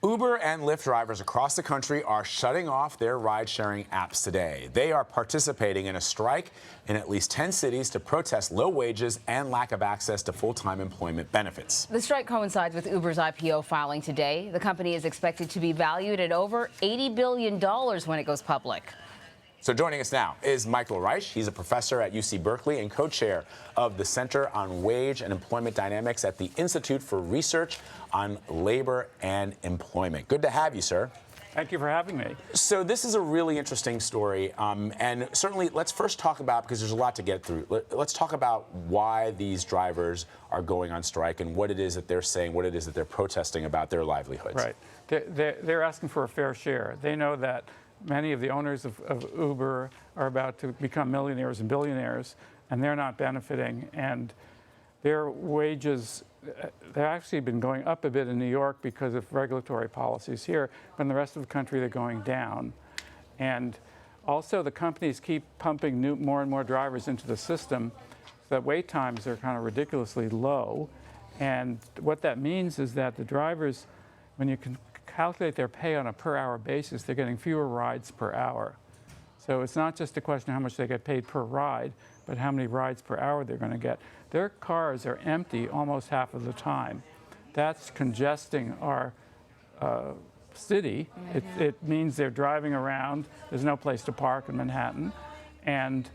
Uber and Lyft drivers across the country are shutting off their ride-sharing apps today. They are participating in a strike in at least 10 cities to protest low wages and lack of access to full-time employment benefits. The strike coincides with Uber's IPO filing today. The company is expected to be valued at over $80 billion when it goes public. So joining us now is Michael Reich. He's a professor at UC Berkeley and co-chair of the Center on Wage and Employment Dynamics at the Institute for Research on Labor and Employment. Good to have you, sir. Thank you for having me. So this is a really interesting story, and certainly let's first talk about, because there's a lot to get through, let's talk about why these drivers are going on strike and what it is that they're saying, what it is that they're protesting about their livelihoods. Right. They're asking for a fair share. They know that many of the owners of Uber are about to become millionaires and billionaires, and they're not benefiting. And their wages, they've actually been going up a bit in New York because of regulatory policies here, but in the rest of the country they're going down. And also the companies keep pumping more and more drivers into the system, so that wait times are kind of ridiculously low. And what that means is that the drivers, when you can calculate their pay on a per-hour basis, they're getting fewer rides per hour. So it's not just a question of how much they get paid per ride, but how many rides per hour they're going to get. Their cars are empty almost half of the time. That's congesting our city. It means they're driving around. There's no place to park in Manhattan. And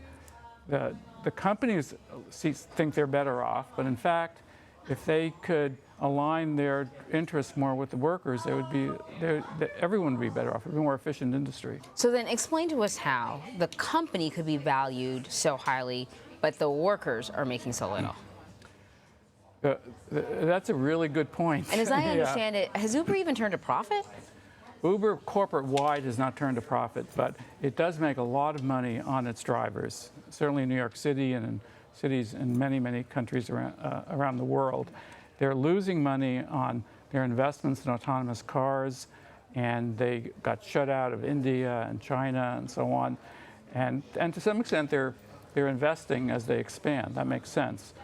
the companies think they're better off, but in fact, if they could align their interests more with the workers, everyone would be better off. It would be a more efficient industry. So then explain to us how the company could be valued so highly, but the workers are making so little. That's a really good point. And as I understand it, has Uber even turned a profit? Uber corporate-wide has not turned a profit, but it does make a lot of money on its drivers, certainly in New York City and in cities in many, many countries around the world. They're losing money on their investments in autonomous cars, and they got shut out of India and China and so on. And to some extent, they're investing as they expand. That makes sense.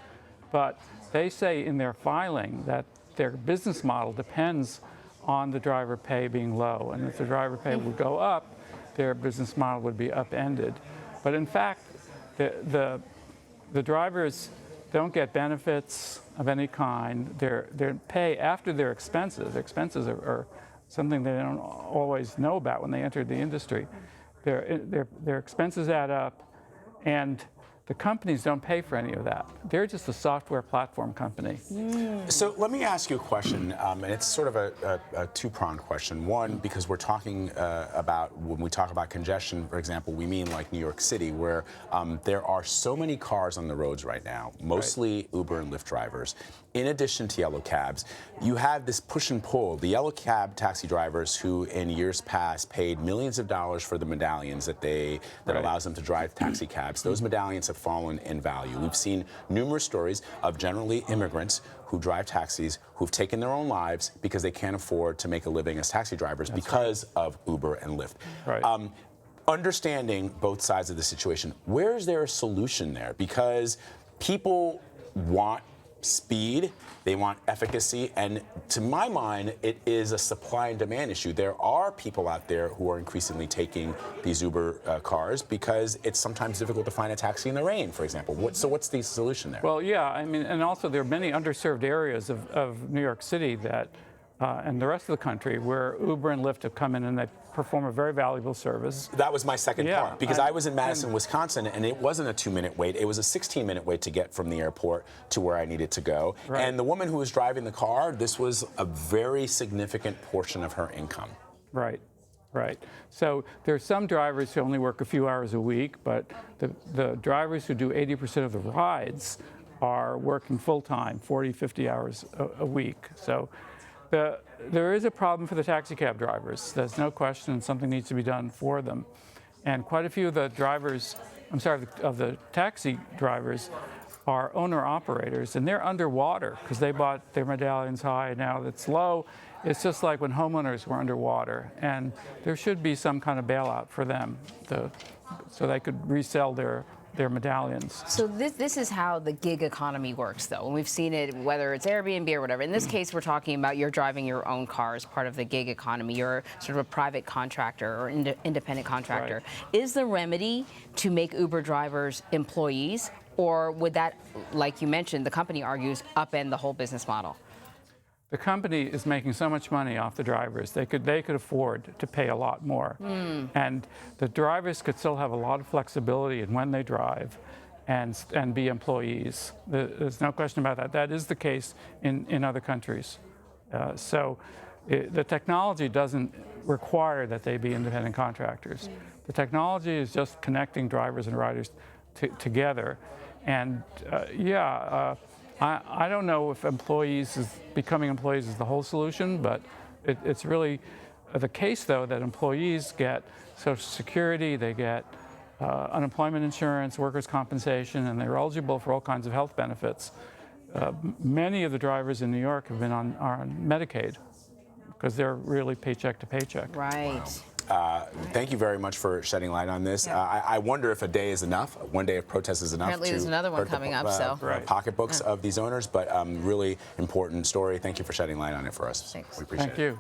But they say in their filing that their business model depends on the driver pay being low. And if the driver pay would go up, their business model would be upended. But in fact, the drivers don't get benefits of any kind. Their pay after their expenses are something they don't always know about when they enter the industry. Their expenses add up, and the companies don't pay for any of that. They're just a software platform company. So let me ask you a question, and it's sort of a two-pronged question. One, because we're talking about, when we talk about congestion, for example, we mean like New York City, where there are so many cars on the roads right now, mostly Uber and Lyft drivers. In addition to yellow cabs, you have this push and pull. The yellow cab taxi drivers who in years past paid millions of dollars for the medallions that allows them to drive taxi cabs, those medallions have fallen in value. We've seen numerous stories of generally immigrants who drive taxis who've taken their own lives because they can't afford to make a living as taxi drivers because of Uber and Lyft. Right. Understanding both sides of the situation, where is there a solution there? Because people want speed, they want efficacy, and to my mind, it is a supply and demand issue. There are people out there who are increasingly taking these Uber cars because it's sometimes difficult to find a taxi in the rain, for example. So what's the solution there? Well, yeah, I mean, and also there are many underserved areas of New York City that, and the rest of the country, where Uber and Lyft have come in and they perform a very valuable service. That was my second part, because I was in Madison, Wisconsin, and it wasn't a 2-minute wait. It was a 16-minute wait to get from the airport to where I needed to go. Right. And the woman who was driving the car, this was a very significant portion of her income. Right. Right. So there are some drivers who only work a few hours a week, but the drivers who do 80% of the rides are working full-time, 40, 50 hours a week. So there is a problem for the taxi cab drivers. There's no question, and something needs to be done for them. And quite a few of the drivers, of the taxi drivers are owner-operators, and they're underwater because they bought their medallions high, now it's low. It's just like when homeowners were underwater, and there should be some kind of bailout for them so they could resell their their medallions. So this is how the gig economy works, though. And we've seen it, whether it's Airbnb or whatever. In this case, we're talking about you're driving your own car as part of the gig economy. You're sort of a private contractor or independent contractor. Right. Is the remedy to make Uber drivers employees, or would that, like you mentioned, the company argues, upend the whole business model? The company is making so much money off the drivers. They could afford to pay a lot more. And the drivers could still have a lot of flexibility in when they drive and be employees. There's no question about that. That is the case in other countries. The technology doesn't require that they be independent contractors. The technology is just connecting drivers and riders together. And I don't know if becoming employees is the whole solution, but it's really the case, though, that employees get Social Security, they get unemployment insurance, workers' compensation, and they're eligible for all kinds of health benefits. Many of the drivers in New York have been on Medicaid because they're really paycheck to paycheck. Right. Thank you very much for shedding light on this. I wonder if a day is enough, one day of protest is enough. Apparently there's another one coming up, so. Pocketbooks of these owners, but really important story. Thank you for shedding light on it for us. Thanks. We appreciate it. Thank you.